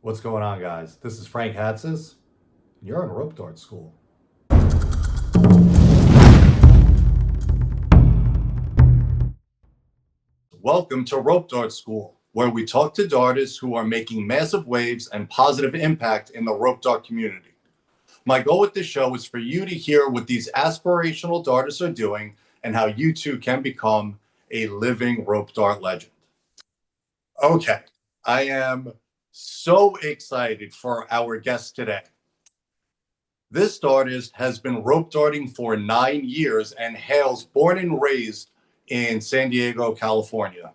What's going on, guys? This is Frank Hatzis, and you're in rope dart school. Welcome to Rope Dart School, where we talk to darters who are making massive waves and positive impact in the rope dart community. My goal with this show is for you to hear what these aspirational darters are doing and how you too can become a living rope dart legend. Okay, I am so excited for our guest today. This artist has been rope darting for 9 years and hails born and raised in San Diego, California.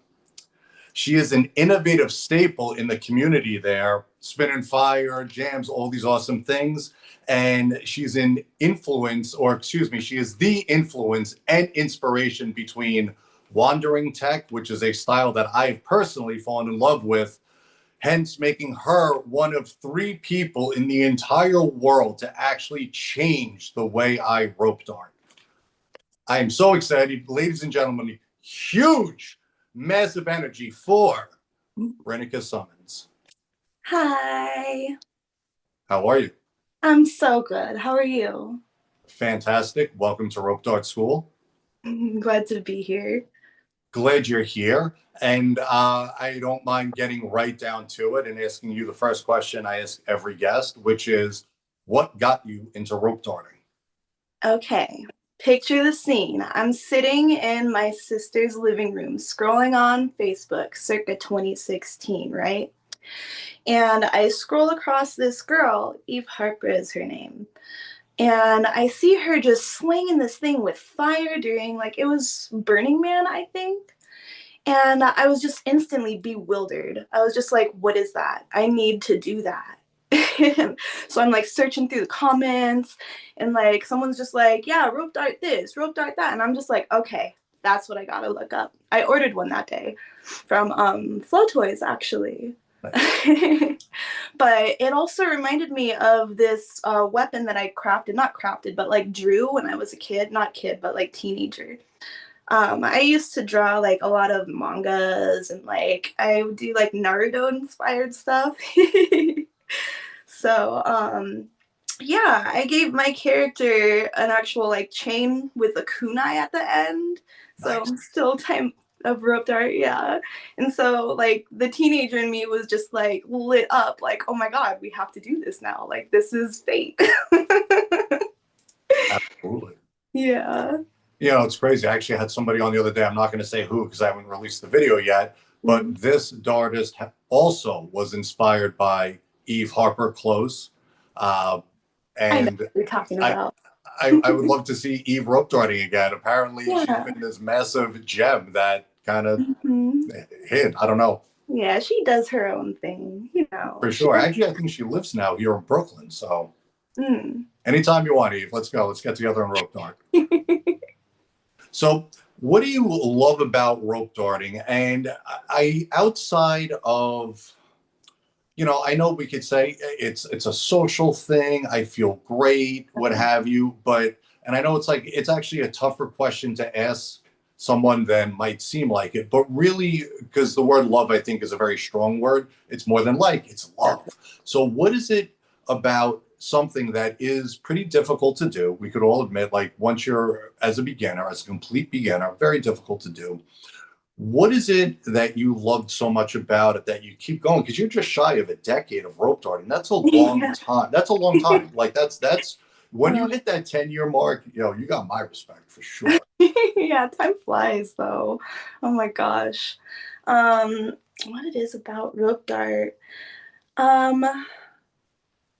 She is an innovative staple in the community there, spinning fire, jams, all these awesome things. And she's an influence, or excuse me, she is the influence and inspiration between wandering tech, which is a style that I've personally fallen in love with, hence making her one of three people in the entire world to actually change the way I rope dart. I am so excited, ladies and gentlemen, huge, massive energy for Renica Summons. Hi, How are you? I'm so good. How are you? Fantastic. Welcome to Rope Dart School. Glad to be here. Glad you're here. And I don't mind getting right down to it and asking you the first question I ask every guest, which is what got you into rope darting? Okay, picture the scene. I'm sitting in my sister's living room scrolling on Facebook circa 2016, right? And I scroll across this girl, Eve Harper is her name. And I see her just slinging this thing with fire during, like, it was Burning Man, I think. And I was just instantly bewildered. I was just like, what is that? I need to do that. So I'm like searching through the comments and like someone's just like, yeah, rope dart this, rope dart that. And I'm just like, okay, that's what I gotta look up. I ordered one that day from Flow Toys actually. But it also reminded me of this weapon that I crafted, not crafted, but like drew when I was a kid, not kid, but like teenager. I used to draw like a lot of mangas and like I would do like Naruto inspired stuff. So yeah, I gave my character an actual like chain with a kunai at the end. So Nice. still time of rope dart, yeah. And so like the teenager in me was just like lit up, like, oh my god, we have to do this now. Like this is fate. Absolutely. Yeah. It's crazy. I actually had somebody on the other day. I'm not going to say who because I haven't released the video yet. Mm. But this dartist also was inspired by Eve Harper Close. Uh, I know and what you're talking I, about. I would love to see Eve rope darting again. Apparently, she's Yeah. been this massive gem that kind of Mhm. hit. I don't know Yeah, she does her own thing, you know. for She sure. Actually, I think she lives now here in Brooklyn. So mm. anytime you want, Eve, let's go. Let's get together and rope dart. So, what do you love about rope darting? And outside of, I know we could say it's a social thing. I feel great, what have you. But and I know it's actually a tougher question to ask someone than might seem like it. But really, because the word love, I think, is a very strong word. It's more than like, it's love. So, what is it about something that is pretty difficult to do? We could all admit, like once you're as a beginner, as a complete beginner, very difficult to do. What is it that you loved so much about it that you keep going? Because you're just shy of a decade of rope darting. That's a long Yeah. time. That's a long time. Like that's when Uh, you hit that 10-year mark, you got my respect for sure. yeah, time flies though. Oh my gosh. What it is about rope dart. Um,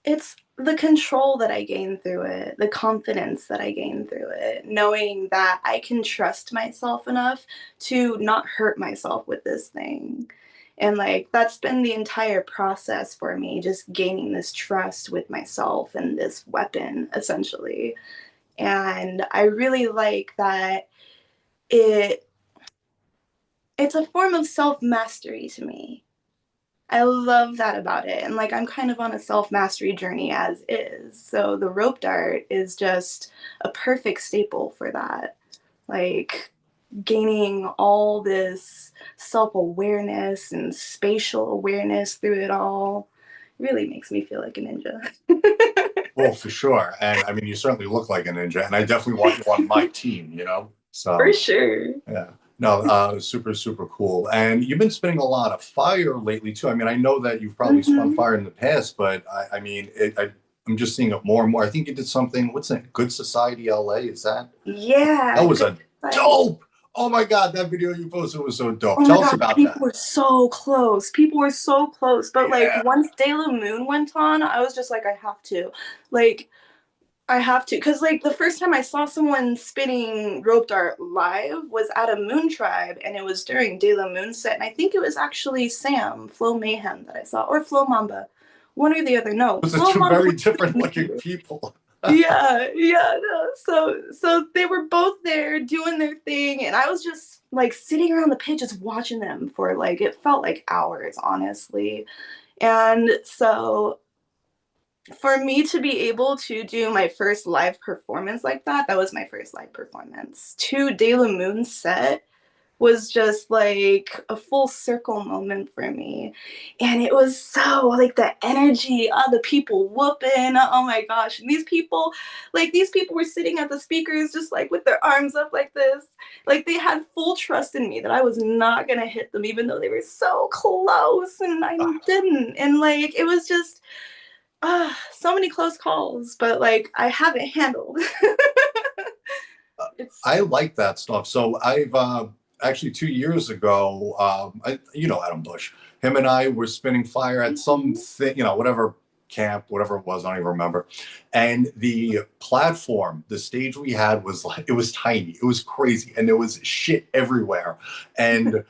it's the control that I gain through it, the confidence that I gain through it, knowing that I can trust myself enough to not hurt myself with this thing. And like that's been the entire process for me, just gaining this trust with myself and this weapon essentially. And I really like that it it's a form of self-mastery to me. I love that about it. And like I'm kind of on a self-mastery journey as is. So the rope dart is just a perfect staple for that. Like gaining all this self-awareness and spatial awareness through it all. really makes me feel like a ninja. Well, for sure. And I mean, you certainly look like a ninja, and I definitely want you on my team, For So, sure. yeah. No, super, super cool. And you've been spinning a lot of fire lately, too. I mean, I know that you've probably spun Hmm. fire in the past, but I mean, I'm just seeing it more and more. I think you did something, what's that? Good Society LA? Is that? Yeah, That was good a society. dope. Oh my God, that video you posted was so dope. Oh my Tell us gosh, about people that. were so close. People were so close. But like Yeah. once De La Moon went on, I was just like, I have to. Like, I have to. Because like the first time I saw someone spinning rope dart live was at a Moon Tribe and it was during De La Moon set. And I think it was actually Sam, Flo Mayhem that I saw, or Flo Mamba. One or the other. No, Those are Flo two Mamba very was different spinning looking too. people. Yeah, yeah, no. So they were both there doing their thing, and I was just like sitting around the pit just watching them for like it felt like hours, honestly. And so for me to be able to do my first live performance like that, that was my first live performance. To De La Moon set was just like a full circle moment for me. And it was so like the energy of the people whooping. Oh my gosh. And these people were sitting at the speakers just like with their arms up like this. Like they had full trust in me that I was not gonna hit them, even though they were so close and I didn't. And like it was just so many close calls, but like I have it handled. It's I like that stuff. So I've actually 2 years ago, Adam Bush, him and I were spinning fire at Mhm. something, whatever camp, whatever it was, I don't even remember. And the platform, the stage we had was like, it was tiny, it was crazy, and there was shit everywhere. And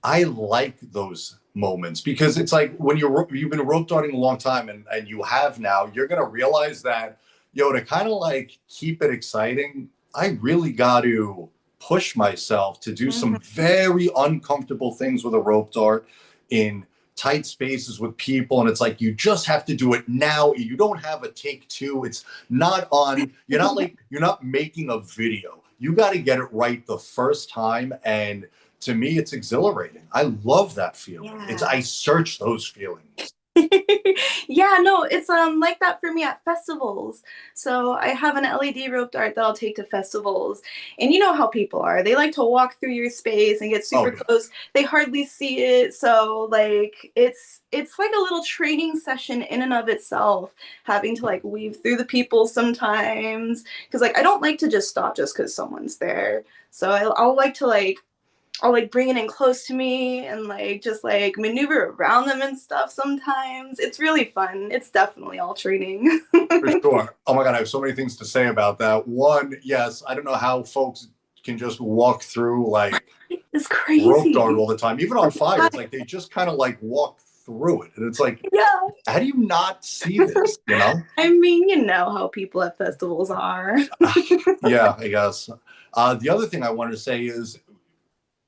I like those moments because it's like when you've been rope darting a long time and you have now, you're gonna realize that, to kind of like keep it exciting, I really got to push myself to do some Mhm. very uncomfortable things with a rope dart in tight spaces with people. And it's like, you just have to do it now. You don't have a take two. It's not on, you're not making a video. You got to get it right the first time. And to me, it's exhilarating. I love that feeling. Yeah. I search those feelings. Yeah, no, it's like that for me at festivals. So I have an LED rope dart that I'll take to festivals. And you know how people are. They like to walk through your space and get Oh super yeah. close. They hardly see it. So like it's like a little training session in and of itself, having to like weave through the people sometimes. Cause like I don't like to just stop just because someone's there. So I'll like to like I'll like bring it in close to me and like just like maneuver around them and stuff sometimes. It's really fun. It's definitely all training. For sure. Oh my God, I have so many things to say about that. One, yes, I don't know how folks can just walk through like It's rope dart crazy. all the time, even on fire. It's like they just kind of like walk through it. And it's like, Yeah. how do you not see this? I mean, you know how people at festivals are. Yeah, I guess. The other thing I wanted to say is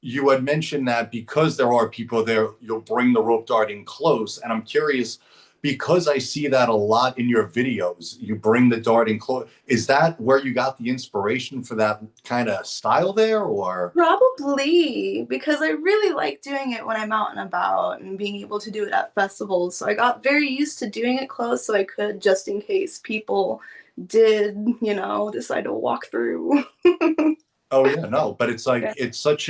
you had mentioned that because there are people there, you'll bring the rope dart in close. And I'm curious, because I see that a lot in your videos, you bring the dart in close. Is that where you got the inspiration for that kind of style there? Or, Probably because I really like doing it when I'm out and about and being able to do it at festivals. So I got very used to doing it close so I could, just in case people did, decide to walk through. oh, yeah, no, but it's like, Yeah. it's such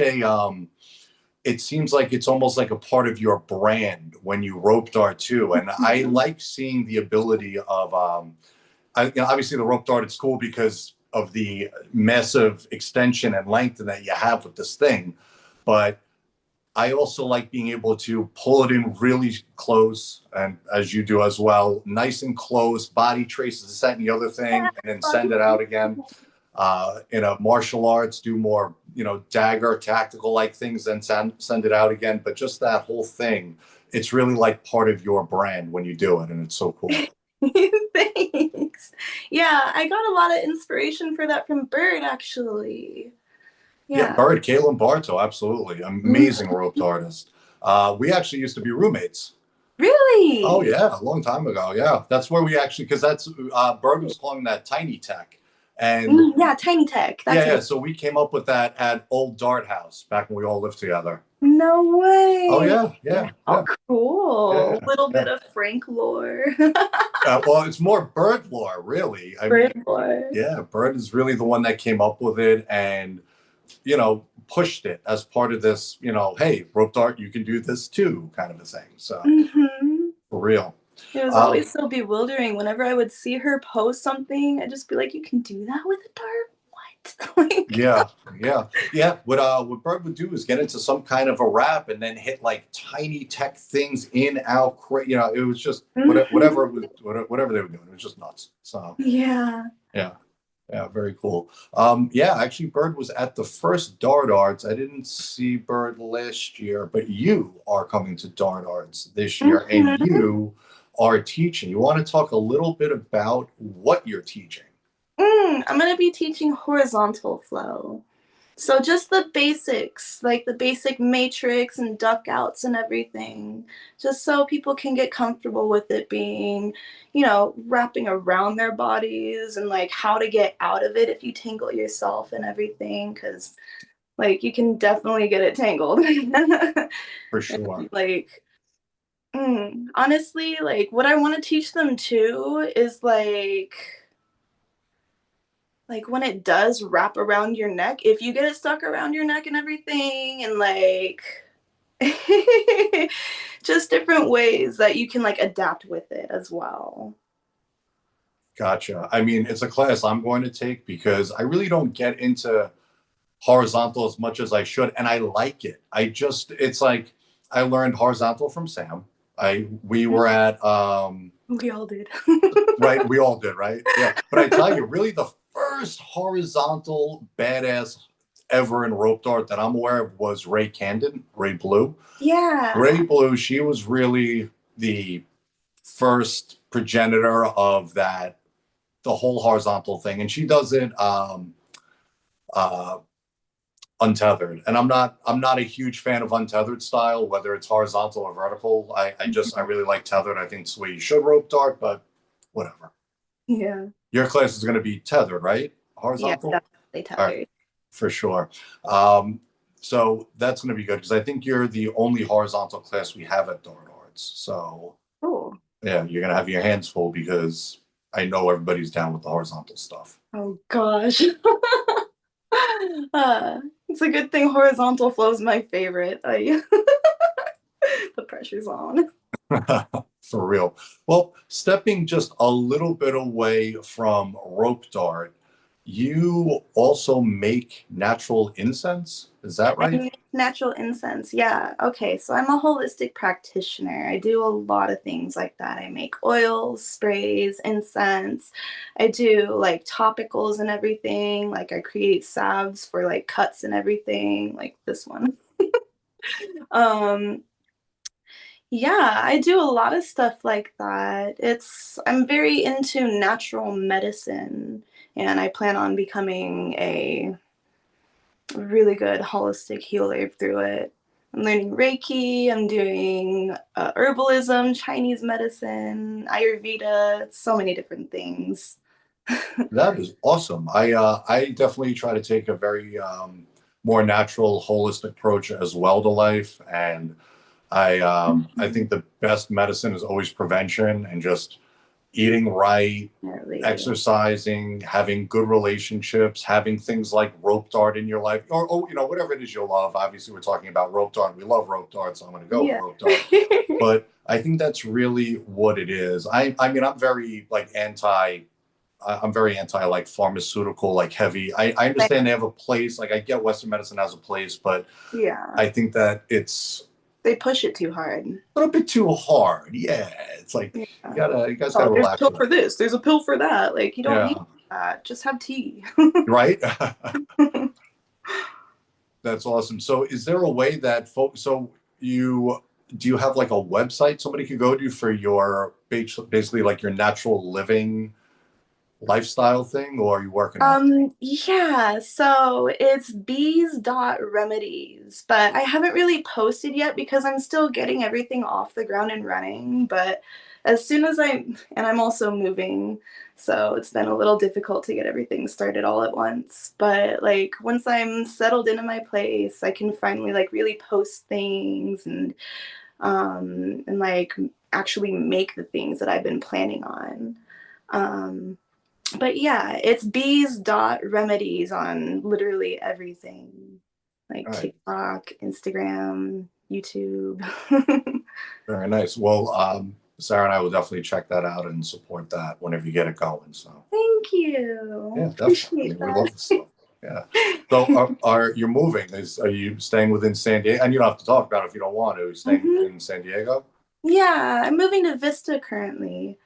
it seems like it's almost like a part of your brand when you rope dart too. And I like seeing the ability of, obviously the rope dart, it's cool because of the massive extension and length that you have with this thing. But I also like being able to pull it in really close, and as you do as well, nice and close, body traces, this, that, and the other thing, and then send it out again. In a martial arts, do more, dagger, tactical like things, then send it out again. But just that whole thing, it's really like part of your brand when you do it, and it's so cool. Thanks. Yeah, I got a lot of inspiration for that from Bird, actually. Yeah, Yeah. Bird, Caitlin Bartow, absolutely. Amazing rope artist. We actually used to be roommates. Oh, Really? yeah, a long time ago. Yeah. That's where we actually, because Bird was calling that tiny tech. And Yeah, Tiny Tech. yeah, That's yeah. it. So we came up with that at Old Dart House back when we all lived together. No Oh way. yeah, yeah, How yeah, yeah, cool. Little bit yeah. of Frank lore. Well, it's more bird lore, really. I mean, Bird lore. yeah, Bird is really the one that came up with it and, pushed it as part of this, hey, rope dart, you can do this too, kind of a thing. So Hmm. for real. It was Um, always so bewildering. Whenever I would see her post something, I'd just be like, you can do that with a dart? What? Like, yeah, yeah, yeah. What Bird would do is get into some kind of a rap and then hit like tiny tech things in out. It was just whatever it mhm. was, whatever they were doing. It was just nuts. So Yeah. yeah. Yeah, very cool. Yeah, actually, Bird was at the first Dart Arts. I didn't see Bird last year, but you are coming to Dart Arts this year, and Mhm. you are teaching. You want to talk a little bit about what you're teaching? I'm going to be teaching horizontal flow. So just the basics, like the basic matrix and duck outs and everything, just so people can get comfortable with it being, wrapping around their bodies and like how to get out of it if you tangle yourself and everything, because like you can definitely get it tangled. For sure. Like, honestly, like what I want to teach them too is like when it does wrap around your neck, if you get it stuck around your neck and everything, and like just different ways that you can like adapt with it as well. Gotcha. I mean, it's a class I'm going to take because I really don't get into horizontal as much as I should, and I like it. It's like I learned horizontal from Sam. We were at We all did. right? We all did, right? Yeah. But I tell you, really, the first horizontal badass ever in rope dart that I'm aware of was Ray Candon, Ray Blue. Ray Yeah. Blue, she was really the first progenitor of the whole horizontal thing. And she does it uh, untethered. And I'm not a huge fan of untethered style, whether it's horizontal or vertical. I really like tethered. I think it's the way you should rope dart, but whatever. Yeah. Your class is going to be tethered, right? Yeah, Horizontal? definitely All right, tethered. for sure. So that's going to be good because I think you're the only horizontal class we have at Dart Arts. So Cool. yeah, you're going to have your hands full because I know everybody's down with the horizontal stuff. Oh gosh. It's a good thing horizontal flow is my favorite. The pressure's on. For real. Well, stepping just a little bit away from rope dart, you also make natural incense. Is that I right? make natural incense. Yeah. Okay. So I'm a holistic practitioner. I do a lot of things like that. I make oils, sprays, incense. I do like topicals and everything. Like I create salves for like cuts and everything, like this one. Um, yeah, I do a lot of stuff like that. I'm very into natural medicine and I plan on becoming a really good holistic healer through it. I'm learning Reiki, I'm doing herbalism, Chinese medicine, Ayurveda, so many different things. That is awesome. I definitely try to take a very more natural, holistic approach as well to life, and I think the best medicine is always prevention and just eating right, Definitely. exercising, having good relationships, having things like rope dart in your life, or whatever it is you love. Obviously, we're talking about rope dart. We love rope dart, so I'm going to go with Yeah. rope dart. But I think that's really what it is. I mean, I'm very anti like pharmaceutical, like heavy. I understand they have a place. Like I get Western medicine has a place, but Yeah. I think that it's They push it too hard. a little bit too hard. Yeah, it's like Yeah. you guys Oh, gotta there's a relax pill with for it. this, there's a pill for that. Like, you don't need Yeah, that. Just have tea. right. That's awesome. So, is there a way that folks? So, you do you have like a website somebody could go to for your basically like your natural living lifestyle thing, or are you working on? Yeah, so it's bees.remedies, but I haven't really posted yet because I'm still getting everything off the ground and running. But as soon as and I'm also moving, so it's been a little difficult to get everything started all at once. But like once I'm settled into my place, I can finally like really post things and like actually make the things that I've been planning on. Um, but yeah, it's bees dot remedies on literally everything, like All right. TikTok, Instagram, YouTube. Very nice. Well, Sarah and I will definitely check that out and support that whenever you get it going. So Thank you. yeah, definitely. I Appreciate mean, we love this that. stuff. Yeah. So are you moving? Are you staying within San Diego? And you don't have to talk about it if you don't want to. Are you staying hmm in San Diego? Yeah, I'm moving to Vista currently,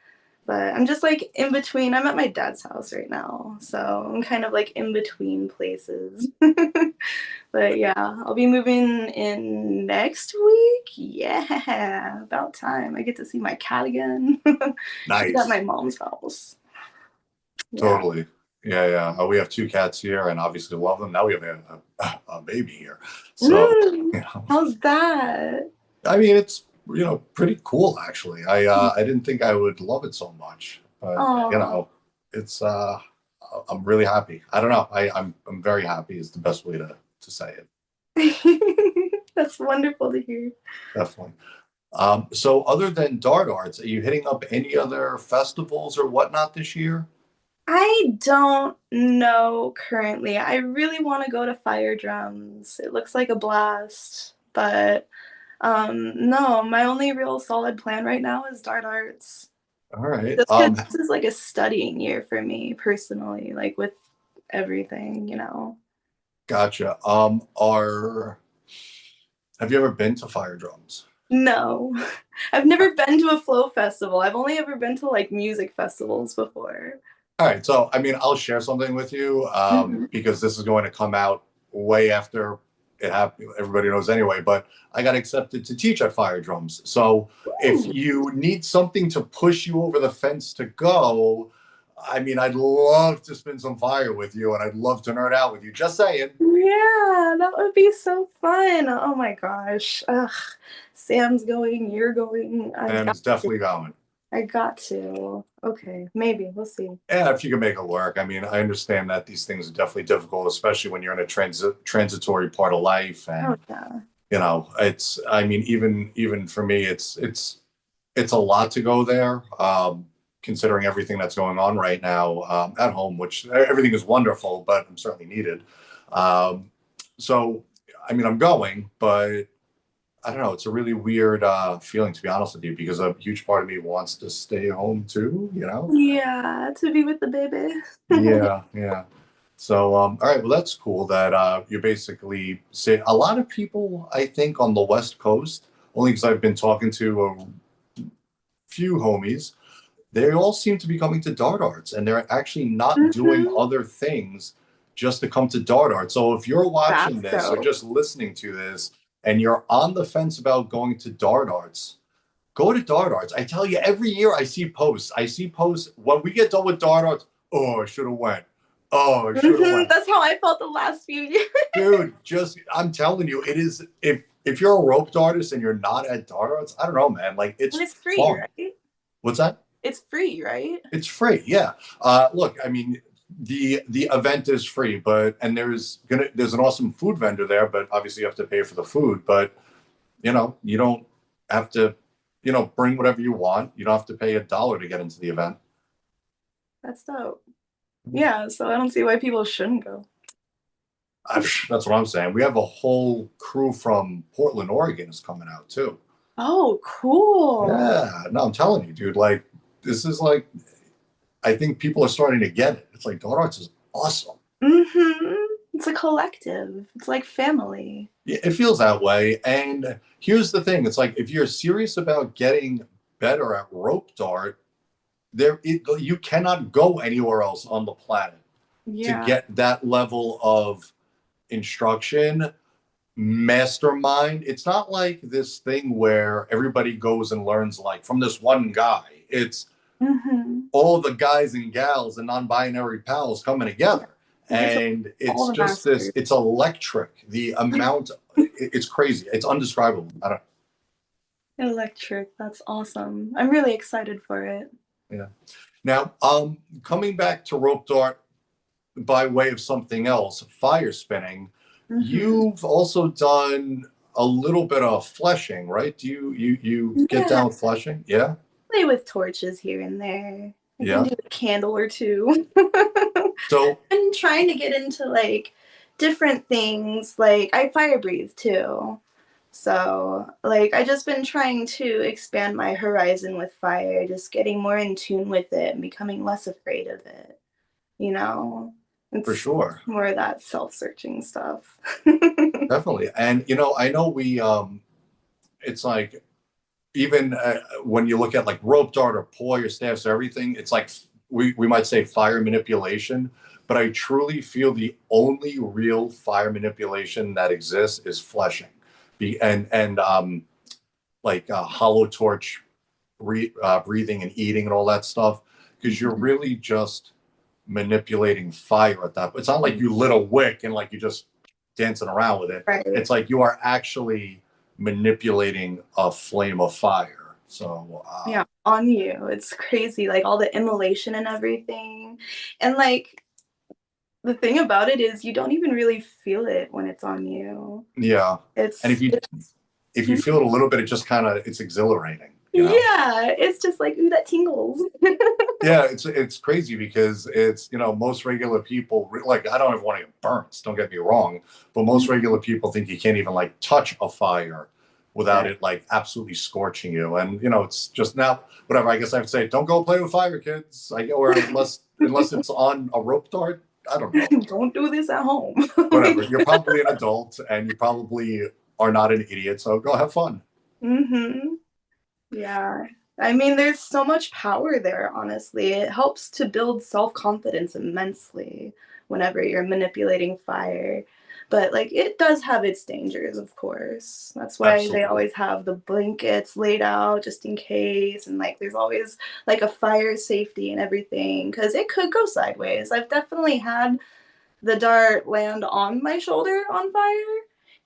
but I'm just like in between. I'm at my dad's house right now, so I'm kind of like in between places. But yeah, I'll be moving in next week. Yeah, about time. I get to see my cat again. She's at my Nice. mom's house. Yeah. Totally. Yeah, yeah. We have two cats here and obviously love them. Now we have a baby here. So, Mm, you know, how's that? I mean, it's, pretty cool actually. I didn't think I would love it so much, but Oh, it's I'm really happy. I don't know. I'm very happy is the best way to say it. that's wonderful to hear. Definitely. So other than Dart Arts, are you hitting up any other festivals or whatnot this year? I don't know currently. I really want to go to Fire Drums. It looks like a blast, but no, my only real solid plan right now is Dart Arts. All right. Just because this is like a studying year for me personally, like with everything. Gotcha. Are Have you ever been to Fire Drums? No, I've never been to a flow festival. I've only ever been to like music festivals before. All right, so I mean, I'll share something with you Mhm. because this is going to come out way after it happened. Everybody knows anyway, but I got accepted to teach at Fire Drums. So if Ooh, you need something to push you over the fence to go, I mean, I'd love to spin some fire with you, and I'd love to nerd out with you. Just saying. yeah, that would be so fun. Oh my gosh. Ugh, Sam's going, you're going. And it's definitely going. I got to. Okay, maybe. We'll see. Yeah, if you can make it work. I mean, I understand that these things are definitely difficult, especially when you're in a transitory part of life, Oh and yeah. it's. I mean, even for me, it's a lot to go there, considering everything that's going on right now at home, which everything is wonderful, but I'm certainly needed. Um, so, I mean, I'm going, but I don't know. It's a really weird feeling, to be honest with you, because a huge part of me wants to stay home too, you know? Yeah, to be with the baby. Yeah, yeah. So, all right, well, that's cool that you basically say a lot of people, I think, on the West Coast, only because I've been talking to a few homies, they all seem to be coming to Dart Arts and they're actually not doing hmm other things just to come to Dart Arts. So if you're watching That's this or dope. just listening to this and you're on the fence about going to Dart Arts, go to Dart Arts. I tell you, every year I see posts. I see posts when we get done with Dart Arts. Oh, I should have went. Oh, I should have went. That's how I felt the last few years. Dude, just I'm telling you, it is if you're a rope artist and you're not at Dart Arts, I don't know, man. Like And it's it's free, fun. right? What's that? It's free, right? It's free, yeah. Look, I mean, the event is free, but and there's an awesome food vendor there, but obviously you have to pay for the food. But you don't have to, bring whatever you want. You don't have to pay $1 to get into the event. That's dope. Yeah, so I don't see why people shouldn't go. That's what I'm saying. We have a whole crew from Portland, Oregon is coming out too. Oh, cool. Yeah, no, I'm telling you, dude. Like, this is like, I think people are starting to get it. It's like Dart Arts is awesome. hmm It's a collective. It's like family. Yeah, it feels that way. And here's the thing: it's like if you're serious about getting better at rope dart, you cannot go anywhere else on the planet to Yeah. get that level of instruction, mastermind. It's not like this thing where everybody goes and learns like from this one guy. It's hmm all the guys and gals and non-binary pals coming Yeah. together, You get to and all it's the just this, masters. it's electric, the amount, it's crazy, it's undescribable. I don't Electric. That's awesome. I'm really excited for it. Yeah. Now, coming back to rope dart by way of something else, fire spinning, Hmm. you've also done a little bit of fleshing, right? Do you get Yeah, down with fleshing? Yeah. play with torches here and there. I can Yeah. do a candle or two. So I'm trying to get into like different things. Like I fire breathe too. So, like, I just been trying to expand my horizon with fire, just getting more in tune with it and becoming less afraid of it. You know, for it's sure. more of that self-searching stuff. Definitely. And I know we it's like even when you look at like rope dart or poi or staffs or everything, it's like we might say fire manipulation, but I truly feel the only real fire manipulation that exists is fleshing. And like hollow torch breathing and eating and all that stuff, because you're really just manipulating fire at that. It's not like you lit a wick and like you just dancing around with it. Right. It's like you are actually manipulating a flame of fire. So Yeah, on you. It's crazy, like all the immolation and everything. And like the thing about it is you don't even really feel it when it's on you. yeah, and It's it's if you feel it a little bit, it just kind of it's exhilarating, you know. yeah, it's just like ooh, that tingles. Yeah, it's crazy because it's most regular people like I don't ever want to get burnt. Don't get me wrong, but most regular people think you can't even like touch a fire without Right. it like absolutely scorching you. And it's just now whatever. I guess I would say don't go play with fire, kids. Or unless it's on a rope dart. I don't know. Don't do this at home. Whatever. You're probably an adult and you probably are not an idiot. So go have fun. Mhm. Yeah. I mean, there's so much power there, honestly. It helps to build self-confidence immensely whenever you're manipulating fire. But like it does have its dangers, of course. That's why they Absolutely. always have the blankets laid out just in case and like there's always like a fire safety and everything cuz it could go sideways. I've definitely had the dart land on my shoulder on fire.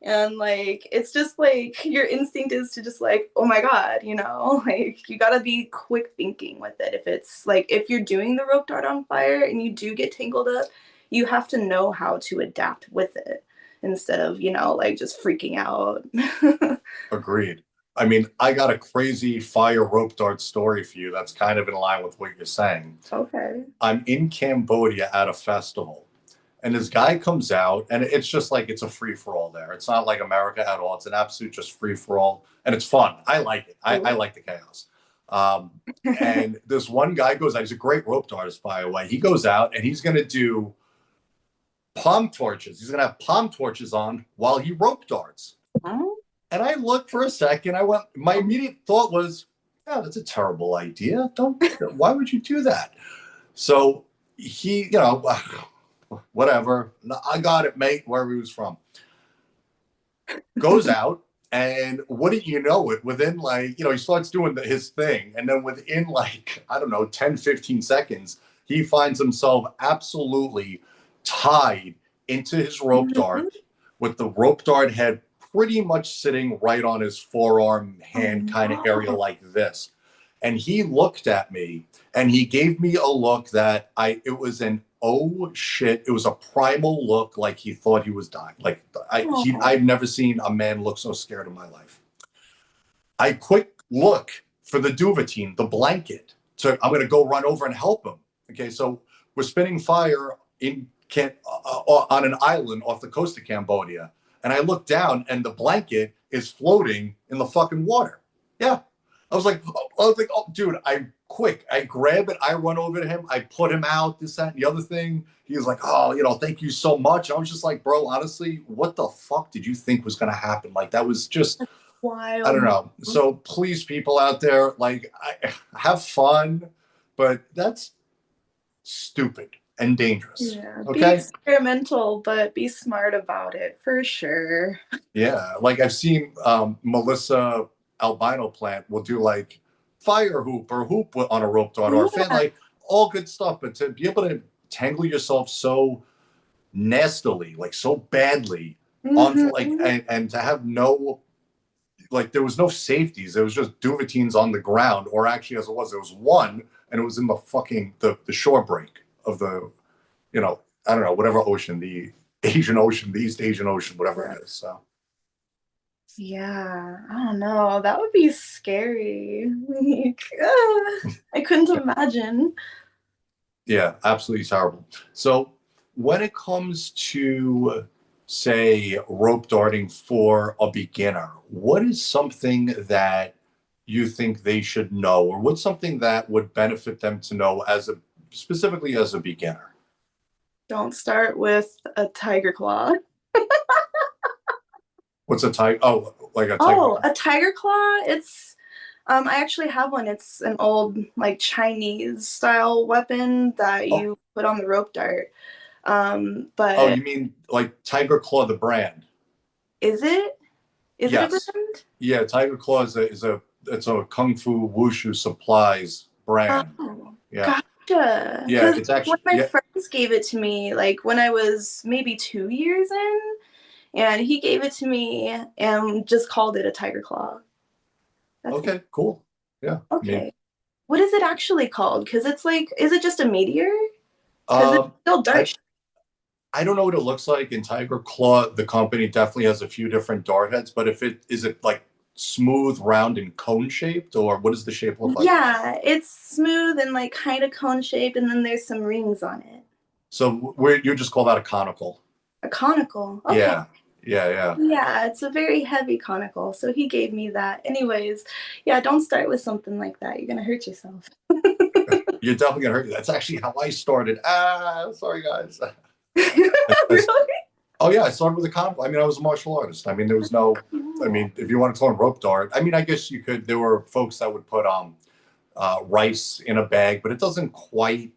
And like, it's just like your instinct is to just like, oh my God, like you gotta be quick thinking with it. If it's like, if you're doing the rope dart on fire and you do get tangled up, you have to know how to adapt with it instead of, like just freaking out. Agreed. I mean, I got a crazy fire rope dart story for you that's kind of in line with what you're saying. Okay. I'm in Cambodia at a festival, and this guy comes out, and it's just like it's a free for all there. It's not like America at all. It's an absolute just free for all, and it's fun. I like it. I Cool. like the chaos. Um, and this one guy goes out. He's a great rope dartist, by the way. He goes out and he's going to do palm torches. He's going to have palm torches on while he rope darts. Oh. And I looked for a second. My immediate thought was, oh, that's a terrible idea. Why would you do that? So he, whatever. I got it, mate, wherever he was from. Goes out. And wouldn't you know it, within like, he starts doing his thing. And then within like, I don't know, 10, 15 seconds, he finds himself absolutely tied into his rope Mhm. dart with the rope dart head pretty much sitting right on his forearm Oh hand kind of area no. like this. And he looked at me and he gave me a look that it was an oh shit, it was a primal look like he thought he was dying. Like Oh. I've never seen a man look so scared in my life. I quick look for the duvetine, the blanket. So I'm going to go run over and help him. Okay, so we're spinning fire on an island off the coast of Cambodia, and I look down and the blanket is floating in the fucking water. Yeah, oh, dude, I grab it, I run over to him, I put him out, this, that, and the other thing. He was like, oh, thank you so much. I was just like, bro, honestly, what the fuck did you think was gonna happen? Like that was just I don't Wild. know. So please, people out there, like, have fun, but that's stupid and dangerous. Yeah, be Okay. experimental, but be smart about it for sure. Yeah. Like I've seen Melissa Albino Plant will do like fire hoop or hoop on a rope dart or a fan, Yeah. like all good stuff. But to be able to tangle yourself so nastily, like so badly on like, Mhm. and to have no like there was no safeties. There was just duvetines on the ground, or actually, as it was, there was one, and it was in the fucking the shore break of the, I don't know, whatever ocean, the Asian Ocean, the East Asian Ocean, whatever it is. So Yeah, I don't know. That would be scary. Like, I couldn't imagine. yeah, absolutely terrible. So when it comes to, say, rope darting for a beginner, what is something that you think they should know, or what's something that would benefit them to know as a specifically as a beginner? Don't start with a tiger claw. What's a tiger? Oh, like a tiger. Oh, a tiger claw? I actually have one. It's an old like Chinese style weapon that Oh, you put on the rope dart. oh, But you mean like Tiger Claw, the brand? is it? Is it a Yes. brand? Yeah, Tiger Claw is a it's a Kung Fu Wushu supplies brand. Oh, Yeah. gotcha. Yeah, Because it's one actually, of my yeah. friends gave it to me like when I was maybe 2 years in, and he gave it to me and just called it a tiger claw. That's Okay, cool. Yeah. I mean, okay. What is it actually called? Because it's like, is it just a meteor? Because it's um, still dart. I I don't know what it looks like in Tiger Claw. The company definitely has a few different dart heads, but if it is it like smooth, round, and cone shaped, or what does the shape look like? Yeah, it's smooth and like kind of cone shaped, and then there's some rings on it. So where you just call that a conical? A conical. Okay. Yeah, yeah, yeah. Yeah, it's a very heavy conical. So he gave me that. Anyways, yeah, don't start with something like that. You're gonna hurt yourself. You're definitely gonna hurt you. That's actually how I started. Sorry guys. Really? Oh yeah, I started with a comp. I mean, I was a martial artist. I mean, there was no. I Cool. mean, if you want to learn rope dart, I mean, I guess you could. There were folks that would put rice in a bag, but it doesn't quite.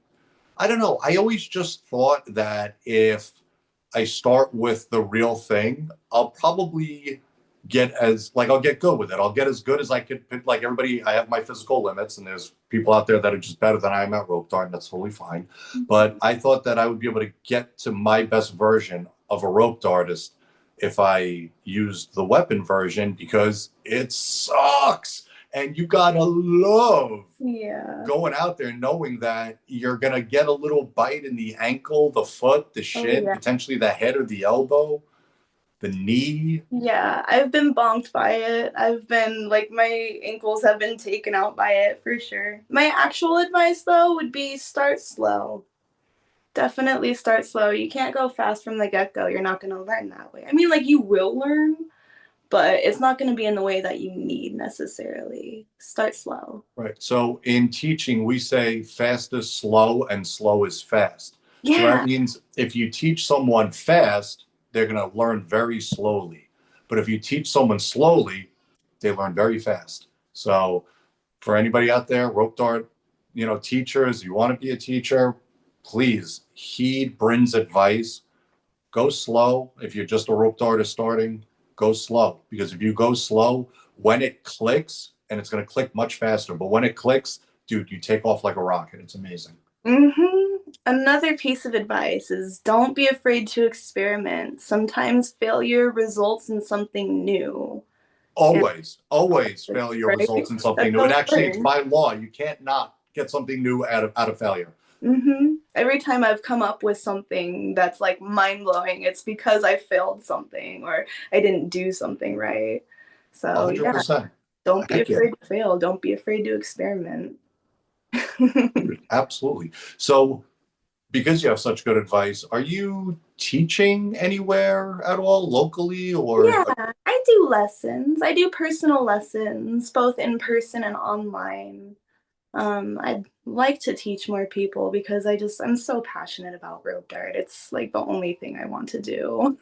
I don't know. I always just thought that if I start with the real thing, I'll probably I'll get good with it. I'll get as good as I could. Like everybody, I have my physical limits, and there's people out there that are just better than I am at rope dart, and that's totally fine. But I thought that I would be able to get to my best version of a rope dartist if I used the weapon version because it sucks, and you gotta love Yeah. going out there knowing that you're going to get a little bite in the ankle, the foot, the Oh shin, yeah. potentially the head or the elbow, the knee. Yeah, I've been bonked by it. I've been like my ankles have been taken out by it for sure. My actual advice though would be start slow. Definitely start slow. You can't go fast from the get-go. You're not going to learn that way. I mean, like you will learn, but it's not going to be in the way that you need necessarily. Start slow. Right. So in teaching, we say fast is slow and slow is fast. So that Yeah. means if you teach someone fast, they're going to learn very slowly. But if you teach someone slowly, they learn very fast. So for anybody out there, rope dart, teachers, you want to be a teacher, please heed Bryn's advice. Go slow. If you're just a rope darter starting, go slow. Because if you go slow, when it clicks, and it's going to click much faster, but when it clicks, dude, you take off like a rocket. It's amazing. Another piece of advice is don't be afraid to experiment. Sometimes failure results in something new. And Always, always failure right? results in something That's new. how And we actually, it's learn. by law, you can't not get something new out of failure. Every time I've come up with something that's like mind blowing, it's because I failed something or I didn't do something right. So, yeah, 100%. don't be Heck yeah. afraid to fail. Don't be afraid to experiment. Dude, absolutely. So, because you have such good advice, are you teaching anywhere at all locally or? Yeah, I do lessons. I do personal lessons, both in person and online. I'd like to teach more people because I'm so passionate about rope dart. It's like the only thing I want to do.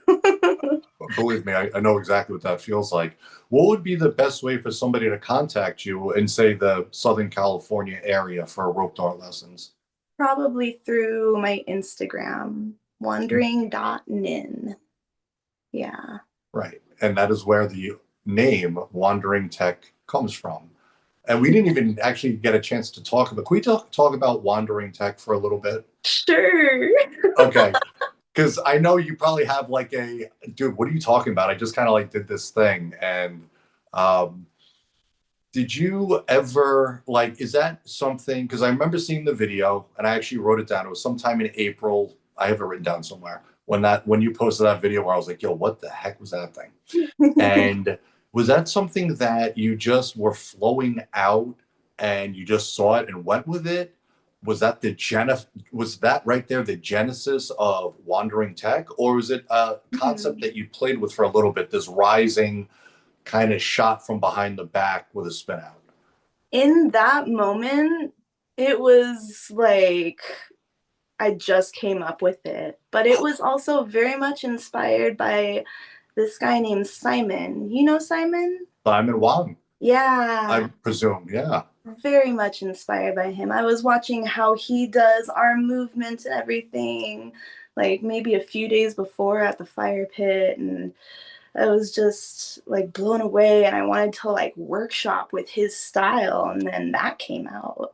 Believe me, I know exactly what that feels like. What would be the best way for somebody to contact you in, say, the Southern California area for rope dart lessons? Probably through my Instagram, Mm, wandering.nin. Yeah. right. And that is where the name Wandering Tech comes from. And we didn't even actually get a chance to talk about. Can we talk about Wandering Tech for a little bit? Sure. Okay. Because I know you probably have like dude, what are you talking about? I just kind of like did this thing and Um, did you ever like, is that something? Because I remember seeing the video and I actually wrote it down. It was sometime in April. I have it written down somewhere when you posted that video where I was like, yo, what the heck was that thing? And was that something that you just were flowing out and you just saw it and went with it? Was that was that right there the genesis of Wandering Tech, or was it a concept Mhm. that you played with for a little bit, this rising kind of shot from behind the back with a spin out? In that moment, it was like I just came up with it, but it was also very much inspired by this guy named Simon. You know Simon? Simon Wong, I Yeah, presume. Yeah. very much inspired by him. I was watching how he does arm movements and everything, like maybe a few days before at the fire pit, and I was just like blown away and I wanted to like workshop with his style and then that came out.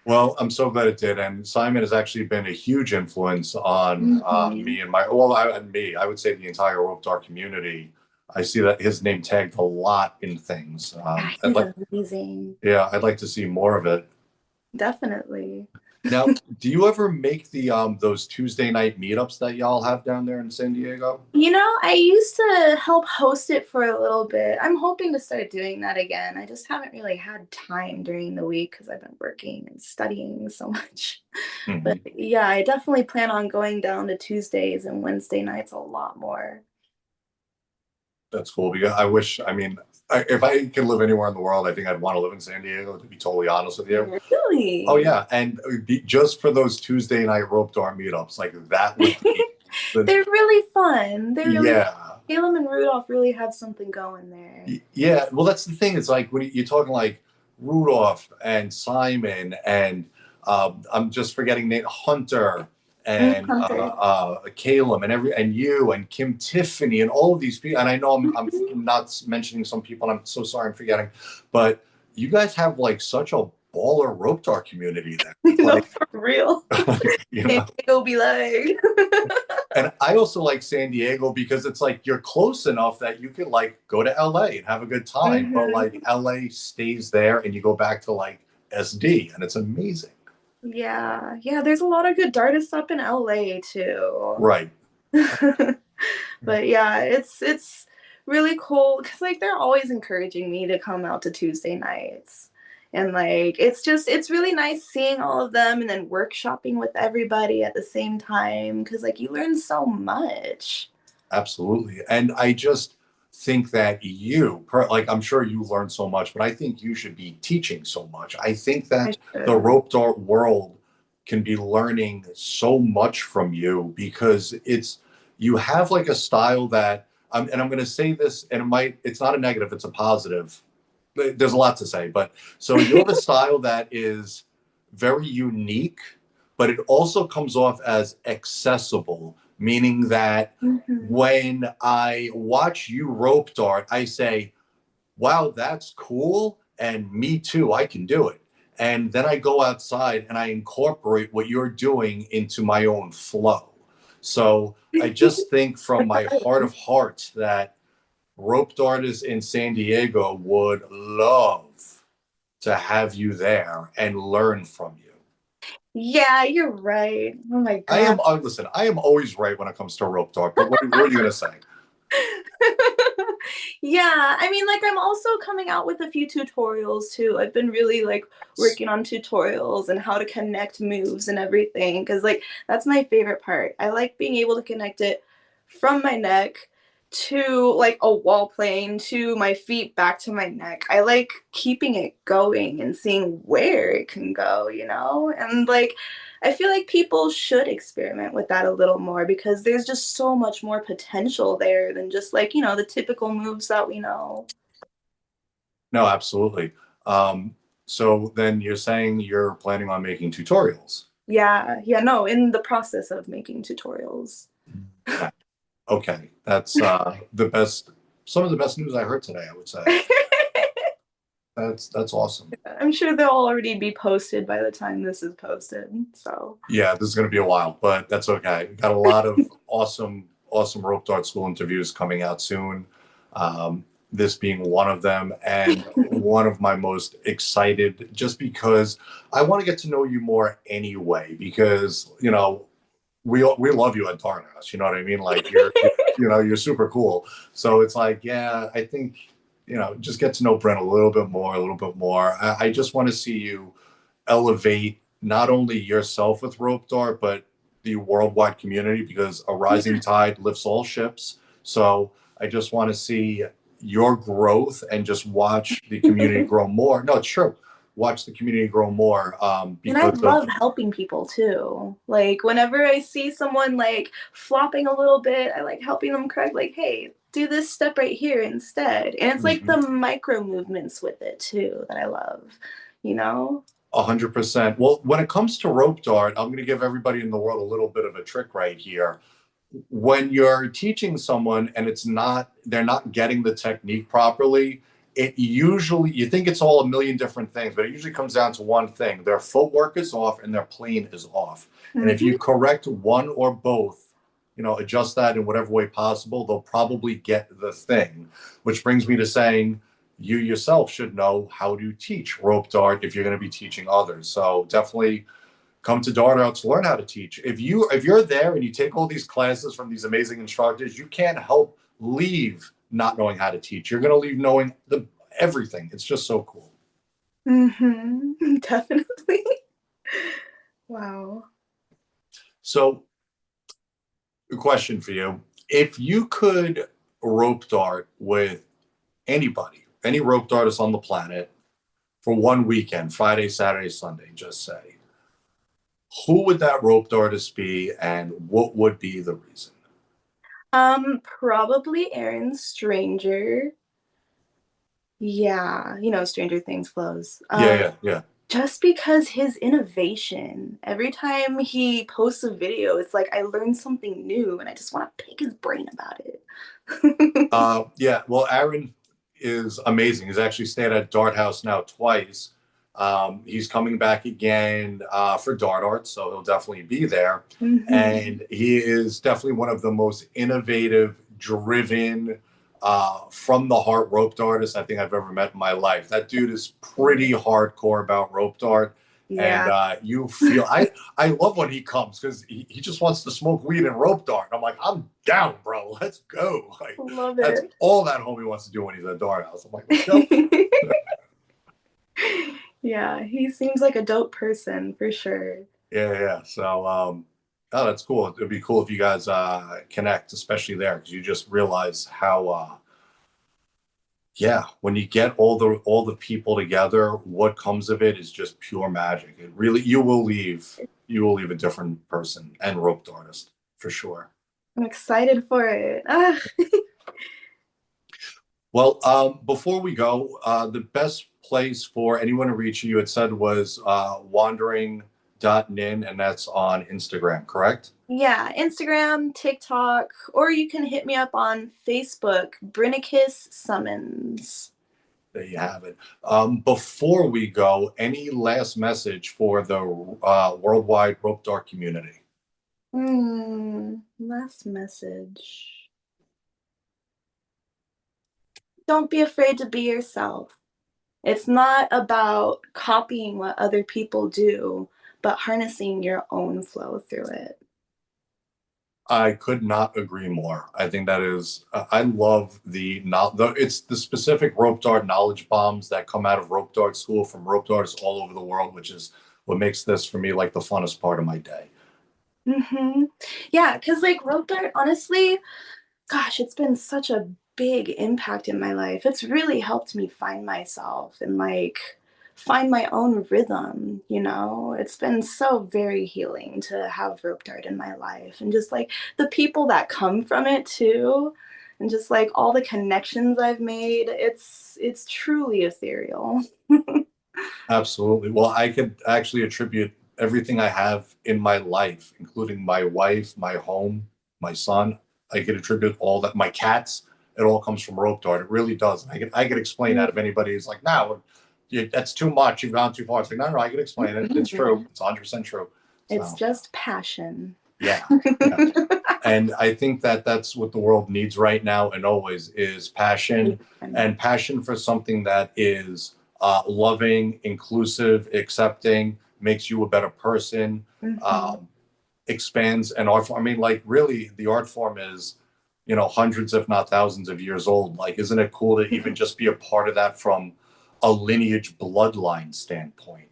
Well, I'm so glad it did. And Simon has actually been a huge influence on Mhm. me and my, well, and me, I would say the entire Rope Dart community. I see that his name tagged a lot in things. Yeah, he's amazing. Yeah, I'd like to see more of it. Definitely. Now, do you ever make the those Tuesday night meetups that y'all have down there in San Diego? You know, I used to help host it for a little bit. I'm hoping to start doing that again. I just haven't really had time during the week because I've been working and studying so much. But Mhm. yeah, I definitely plan on going down to Tuesdays and Wednesday nights a lot more. That's cool because I wish, I mean, if I could live anywhere in the world, I think I'd want to live in San Diego, to be totally honest with you. Oh Really? yeah, and it would be just for those Tuesday night rope dart meetups, like that would be the They're really fun. They're really yeah. Caleb and Rudolph really have something going there. Yeah, well, that's the thing. It's like when you're talking like Rudolph and Simon and I'm just forgetting Nate Hunter and Hunter. Caleb and and you and Kim Tiffany and all of these people. And I know I'm not mentioning some people, and I'm so sorry I'm forgetting, but you guys have like such a baller rope dart community there. No, Like, for real. you San know. Diego be like. And I also like San Diego because it's like you're close enough that you can like go to LA and have a good time, but like Mhm. LA stays there and you go back to like SD and it's amazing. Yeah, yeah, there's a lot of good dartists up in LA too. Right. But yeah, it's really cool because like they're always encouraging me to come out to Tuesday nights. And like it's really nice seeing all of them and then workshopping with everybody at the same time because like you learn so much. Absolutely. And I just think that like, I'm sure you learned so much, but I think you should be teaching so much. I think I that the should. rope dart world can be learning so much from you because you have like a style that, and I'm going to say this, and it's not a negative, it's a positive. There's a lot to say, but so you have a style that is very unique, but it also comes off as accessible, meaning that Mhm. when I watch you rope dart, I say, wow, that's cool. And me too, I can do it. And then I go outside and I incorporate what you're doing into my own flow. So I just think from my heart of hearts that rope darters in San Diego would love to have you there and learn from you. Yeah, you're right. Oh my God. Listen, I am always right when it comes to rope dart, but what are you going to say? Yeah, I mean, like, I'm also coming out with a few tutorials too. I've been really like working on tutorials and how to connect moves and everything because, like, that's my favorite part. I like being able to connect it from my neck to like a wall plane to my feet back to my neck. I like keeping it going and seeing where it can go, you know? And like, I feel like people should experiment with that a little more because there's just so much more potential there than just like, the typical moves that we know. No, absolutely. Um, so then you're saying you're planning on making tutorials. Yeah, yeah, no, in the process of making tutorials. Okay. Okay. That's some of the best news I heard today, I would say. That's awesome. I'm sure they'll already be posted by the time this is posted. So, Yeah, this is going to be a while, but that's okay. We've got a lot of awesome rope dart school interviews coming out soon. this being one of them and one of my most excited, just because I want to get to know you more anyway, because, we love you at Darn House. You know what I mean? Like you're super cool. So it's like, yeah, I think, just get to know Brent a little bit more, a little bit more. I just want to see you elevate not only yourself with rope dart, but the worldwide community, because a rising tide lifts all ships. So I just want to see your growth and just watch the community grow more. No, it's true. Watch the community grow more, And I because of. love helping people too. Like whenever I see someone like flopping a little bit, I like helping them correct, like, hey, do this step right here instead. And it's like Mhm. the micro movements with it too that I love, you know? 100%. Well, when it comes to rope dart, I'm going to give everybody in the world a little bit of a trick right here. When you're teaching someone and they're not getting the technique properly, it usually, you think it's all a million different things, but it usually comes down to one thing. Their footwork is off and their plane is off. And if Mm-hmm. you correct one or both, adjust that in whatever way possible, they'll probably get the thing. Which brings me to saying, you yourself should know how to teach rope dart if you're going to be teaching others. So definitely come to Dart Out to learn how to teach. If you're there and you take all these classes from these amazing instructors, you can't help leave not knowing how to teach. You're going to leave knowing everything. It's just so cool. Mm-hmm. Definitely. Wow. So, a question for you: if you could rope dart with anybody, any rope dartist on the planet for one weekend, Friday, Saturday, Sunday, just say, who would that rope artist be and what would be the reason? Probably Aaron Stranger. Yeah, Stranger Things flows. Yeah, yeah, yeah. Just because his innovation, every time he posts a video, it's like I learned something new and I just want to pick his brain about it. Yeah, well, Aaron is amazing. He's actually stayed at Dart House now twice. He's coming back again for Dart Art, so he'll definitely be there. Mm-hmm. And he is definitely one of the most innovative, driven, from the heart rope dartists I think I've ever met in my life. That dude is pretty hardcore about rope dart. And Yeah, you feel I love when he comes because he just wants to smoke weed and rope dart. I'm like, I'm down, bro. Let's go. Like love that's it. all that homie wants to do when he's at Dart House. I'm like, let's go. Yeah, he seems like a dope person for sure. Yeah, yeah. So, oh, that's cool. It'd be cool if you guys connect, especially there, because you just realize how, yeah, when you get all the people together, what comes of it is just pure magic. It really, you will leave a different person and rope artist for sure. I'm excited for it. Ah. Well, before we go, the best place for anyone to reach you, you had said, was wandering.nin, and that's on Instagram, correct? Yeah, Instagram, TikTok, or you can hit me up on Facebook, Brinicus Summons. There you have it. Before we go, any last message for the worldwide rope dart community? Last message. Don't be afraid to be yourself. It's not about copying what other people do, but harnessing your own flow through it. I could not agree more. I think that is, I love it's the specific rope dart knowledge bombs that come out of rope dart school from rope darts all over the world, which is what makes this for me like the funnest part of my day. Mm-hmm. Yeah, because like rope dart, honestly, gosh, it's been such a big impact in my life. It's really helped me find myself and like find my own rhythm. It's been so very healing to have rope dart in my life and just like the people that come from it too. And just like all the connections I've made, it's truly ethereal. Absolutely. Well, I could actually attribute everything I have in my life, including my wife, my home, my son. I could attribute all that, my cats. It all comes from rope dart. It really does. I could explain that if anybody is like, no, that's too much. You've gone too far. It's like, no, no, I could explain it. It's true. It's 100% true. It's So, just passion. yeah, yeah. And I think that that's what the world needs right now and always is passion, and passion for something that is loving, inclusive, accepting, makes you a better person, Mhm. um, expands an art form. I mean, like, really, the art form is, hundreds, if not thousands of years old. Like, isn't it cool to even just be a part of that from a lineage bloodline standpoint,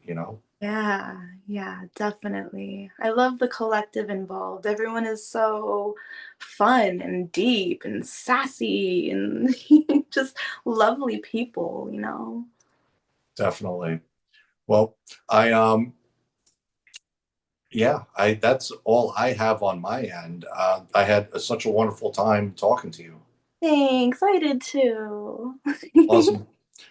Yeah, yeah, definitely. I love the collective involved. Everyone is so fun and deep and sassy and just lovely people. Definitely. Well, I yeah, I that's all I have on my end. I had such a wonderful time talking to you. Thanks, I did too. Awesome.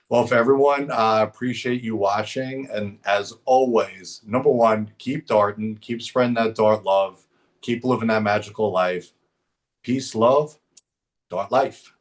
Well, for everyone, appreciate you watching. And as always, number one, keep darting, keep spreading that dart love, keep living that magical life. Peace, love, dart life.